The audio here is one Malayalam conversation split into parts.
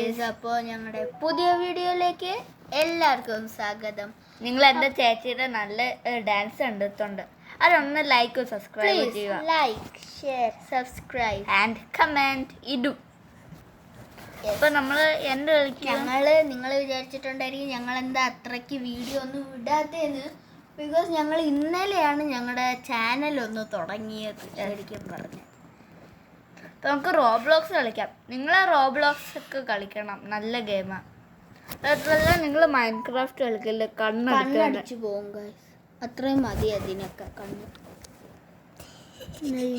ഗൈസ്, അപ്പോൾ ഞങ്ങളുടെ പുതിയ വീഡിയോയിലേക്ക് എല്ലാവർക്കും സ്വാഗതം. നിങ്ങൾ എൻ്റെ ചേച്ചിയുടെ നല്ല ഡാൻസ് കണ്ടിട്ടുണ്ട്. അതൊന്ന് ലൈക്ക് സബ്സ്ക്രൈബ് ചെയ്യുക. Like, share, subscribe and comment ഇടും. ഇപ്പം നമ്മൾ എന്ത് കളിക്കും? നിങ്ങൾ വിചാരിച്ചിട്ടുണ്ടായിരിക്കും ഞങ്ങൾ എന്താ അത്രയ്ക്ക് വീഡിയോ ഒന്നും വിടാത്തതെന്ന്. ബിക്കോസ് ഞങ്ങൾ ഇന്നലെയാണ് ഞങ്ങളുടെ ചാനലൊന്ന് തുടങ്ങിയത് ശരിക്കും പറഞ്ഞു. നമുക്ക് റോബ്ലോക്സ് കളിക്കാം. നിങ്ങൾ റോബ്ലോക്സ് ഒക്കെ കളിക്കണം, നല്ല ഗെയിമാണ്. അതുപോലെ നിങ്ങൾ മൈൻക്രാഫ്റ്റ് കളിക്കില്ല, കണ്ണടിച്ചു പോകും ഗൈസ്. അത്രയും മതി അതിനൊക്കെ. കണ്ണ്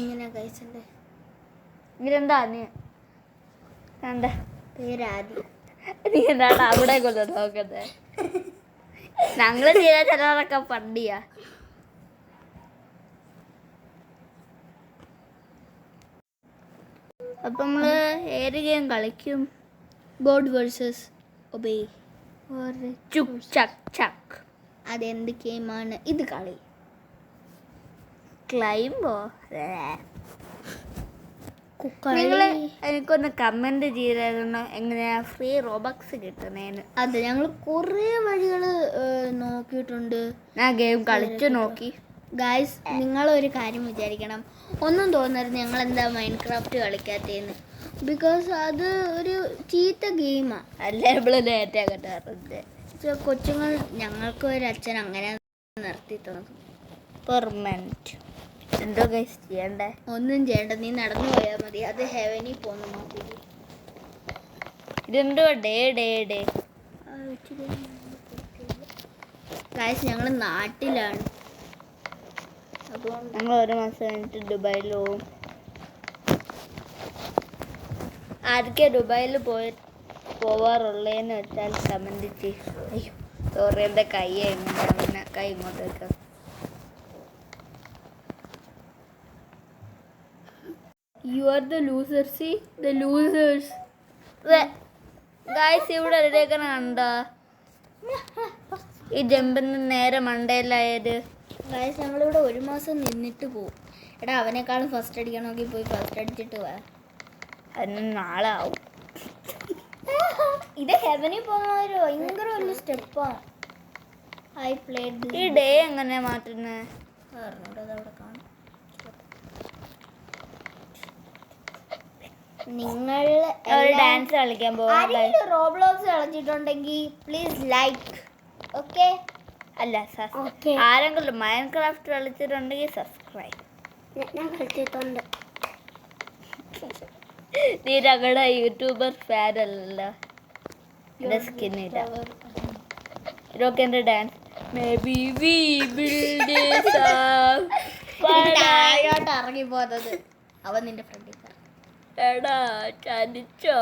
ഇങ്ങനെ ഗൈസ് ഉണ്ട്. ഇതെന്താ നീ എന്താ പേരാദ്യം നീ എന്താണ് അവിടെ കൊണ്ടു നോക്കുന്നത്? ഞങ്ങൾ ചെയ്ത ചിലരൊക്കെ പണ്ടിയാ. അപ്പം നമ്മൾ ഏത് ഗെയിം കളിക്കും? ഗോഡ് വേഴ്സസ് ഒബേ ചുക്ക് ചക്ക് ചക്ക്. അതെന്ത് ഗെയിമാണ്? ഇത് കളി ക്ലൈംബോ? നിങ്ങൾ എനിക്കൊന്ന് കമൻറ്റ് ചെയ്തായിരുന്നു എങ്ങനെയാ ഫ്രീ റോബക്സ് കിട്ടുന്നതിന്. അതെ, ഞങ്ങൾ കുറേ വഴികൾ നോക്കിയിട്ടുണ്ട്. ഞാൻ ഗെയിം കളിച്ചു നോക്കി. ഗായ്സ്, നിങ്ങളൊരു കാര്യം വിചാരിക്കണം, ഒന്നും തോന്നരുത് ഞങ്ങൾ എന്താ മൈൻക്രാഫ്റ്റ് കളിക്കാത്തതെന്ന്. ബിക്കോസ് അത് ഒരു ചീത്ത ഗെയിമാണ്. അല്ലേ നമ്മള് നേരത്തെ കിട്ടാറുണ്ട്. കൊച്ചുങ്ങൾ ഞങ്ങൾക്ക് ഒരു അച്ഛൻ അങ്ങനെ നിർത്തി തന്നു. പെർമനന്റ്. എന്തോ ഗൈസ് ചെയ്യണ്ടേ? ഒന്നും ചെയ്യണ്ട, നീ നടന്നു പോയാൽ മതി. അത് ഹെവനിൽ പോകുന്ന മതി. ഇതെന്തോ ഡേ ഡേ ഡേ. ഗായ്സ്, ഞങ്ങൾ നാട്ടിലാണ്. അതുകൊണ്ട് ഞങ്ങൾ ഒരു മാസം കഴിഞ്ഞിട്ട് ദുബായിൽ പോവും. ആരൊക്കെ ദുബായിൽ പോവാറുള്ളതെന്ന് വെച്ചാൽ കമൻറ്റ് ചെയ്യും. അയ്യോ സോറി, എൻ്റെ കൈ എങ്ങനെയാണ്, പിന്നെ കൈ ഇങ്ങോട്ട് വെക്കാം. You are the losers. See the losers. Guys, ഇവിടെ എവിടെയൊക്കെ കണ്ട ഈ ജമ്പിന് നേരെ മണ്ടയിലായത്. ഗായ്സ്, ഞങ്ങളിവിടെ ഒരു മാസം നിന്നിട്ട് പോവും. എടാ, അവനേക്കാളും ഫസ്റ്റ് അടിക്കണമെങ്കിൽ പോയി ഫസ്റ്റ് അടിച്ചിട്ട് പോവാ. അതിന് നാളെ ആവും. ഇത് ഹെവനിൽ പോകുന്ന ഒരു ഭയങ്കര വലിയ സ്റ്റെപ്പാണ്. I played. ഈ ഡേ എങ്ങനെ മാറ്റുന്നത്? അതവിടെ കാണും. നിങ്ങൾ ഒരു ഡാൻസ് കളിക്കാൻ പോകാം. റോബ്ലോക്സ് കളിച്ചിട്ടുണ്ടെങ്കിൽ പ്ലീസ് ലൈക്ക്. ഓക്കെ? അല്ല, ആരെങ്കിലും മൈൻക്രാഫ്റ്റ് കളിച്ചിട്ടുണ്ടെങ്കിൽ സബ്സ്ക്രൈബ്. ഞാൻ കളിച്ചിട്ടുണ്ട്. നീ ഞങ്ങളുടെ യൂട്യൂബർ ഫാൻ അല്ലല്ലോ. എൻ്റെ സ്കിന്നില്ല. ഇതൊക്കെ എൻ്റെ dance. Maybe we build this up. താഴോട്ട് ഇറങ്ങി പോകുന്നത് അവൻ നിന്റെ ഫ്രണ്ടിൽ. എടാ ചതിച്ചോ?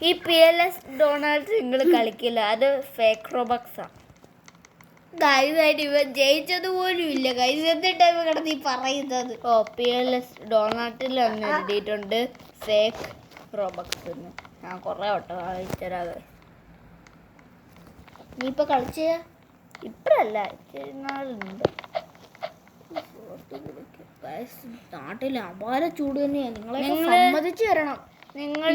ഈ PLS ഡൊണാൾഡ് നിങ്ങൾ കളിക്കില്ല, അത് ഫേക്ക് റോബക്സാ. ഗൈസായിട്ട് ഇവൻ ജയിച്ചത് പോലും ഇല്ല. ഗൈസ്, എന്നിട്ടാണ് കിടന്ന് ഈ പറയുന്നത്. ഓ, PLS ഡൊണാൾഡിൽ ഒന്ന് എഴുതിയിട്ടുണ്ട് ഫേക്ക് റോബക്സ് എന്ന്. ഞാൻ കുറേ വട്ടം കളിച്ചത്. നീ ഇപ്പൊ കളിച്ച? ഇപ്പഴല്ല, ഇച്ചിരി നാളുണ്ട്. നാട്ടിൽ അപാര ചൂട് തന്നെയാണ്. നിങ്ങളെ സമ്മതിച്ചു തരണം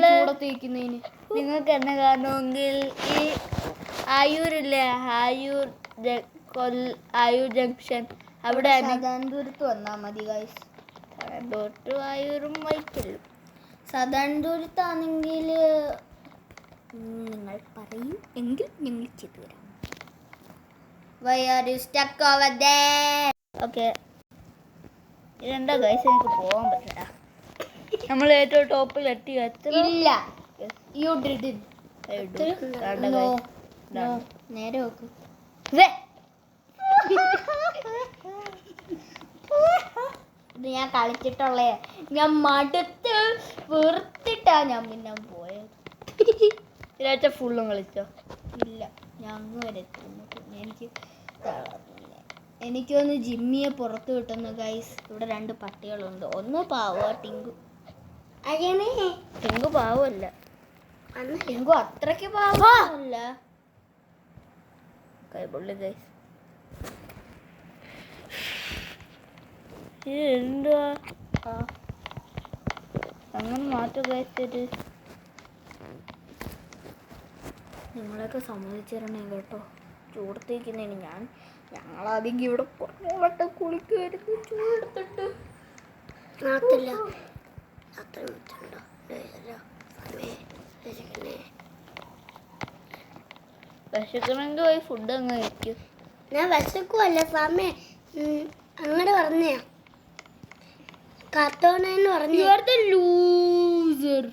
ചൂടത്തേക്കുന്നതിന്. നിങ്ങൾക്ക് എന്നെ കാണുമെങ്കിൽ ഈ ആയൂരില്ലേ, ആയൂർ ജംഗ്ഷൻ അവിടെ സദാനദൂരത്ത് വന്നാൽ മതി ഗൈസ്. സദാനദൂരത്ത് ആയൂരും വൈക്കല്ലും. സദാനദൂരത്താണെങ്കിൽ നിങ്ങൾ പറയൂ, എങ്കിൽ ഞങ്ങൾ ചെയ്തു തരാം. Why are you stuck over there? Okay, ഇതെന്താ ഗൈസ്, എനിക്ക് പോകാൻ പറ്റില്ല. നമ്മൾ ഏറ്റവും ടോപ്പിൽ എത്തി. ഇല്ല, യു ഡിഡ് ഇറ്റ്. നേരെ നോക്ക്. ഇത് ഞാൻ കളിച്ചിട്ടുള്ളേ. ഞാൻ മടുത്ത് വെറുത്തിട്ടാ ഞാൻ പിന്നെ പോയത്. ഇതിലാഴ്ച ഫുള്ളും കളിച്ചോ? ഇല്ല, ഞാൻ അങ്ങ് വരെ എത്തുന്നു. പിന്നെ എനിക്കൊന്ന് ജിമ്മിയെ പുറത്ത് കിട്ടുന്നു ഗൈസ്. ഇവിടെ 2 പട്ടികളുണ്ട്. ഒന്ന് പാവ ടിങ്കു. ടിങ്കു പാവല്ല. ടിങ്കു അത്രയ്ക്ക് പാവല്ല. കൈപൊള്ളി ഗൈസ്. എന്തുവാ അങ്ങനെ മാറ്റം കഴിച്ചത് നിങ്ങളൊക്കെ സമ്മതിച്ചിരണേ കേട്ടോ. ചൂടത്തേക്കുന്നതിന് ഞങ്ങളാദ്യം ഇവിടെ കുറേ വട്ടം കുളിക്കുമായിരുന്നു ചൂടെടുത്തിട്ട്. വിശക്കണമെങ്കിൽ പോയി ഫുഡ് അങ്ങ് കഴിക്കും. ഞാൻ വിശക്കുമല്ല സമയം അങ്ങനെ പറഞ്ഞ കാത്തോണെന്ന് പറഞ്ഞു. ലൂസർ.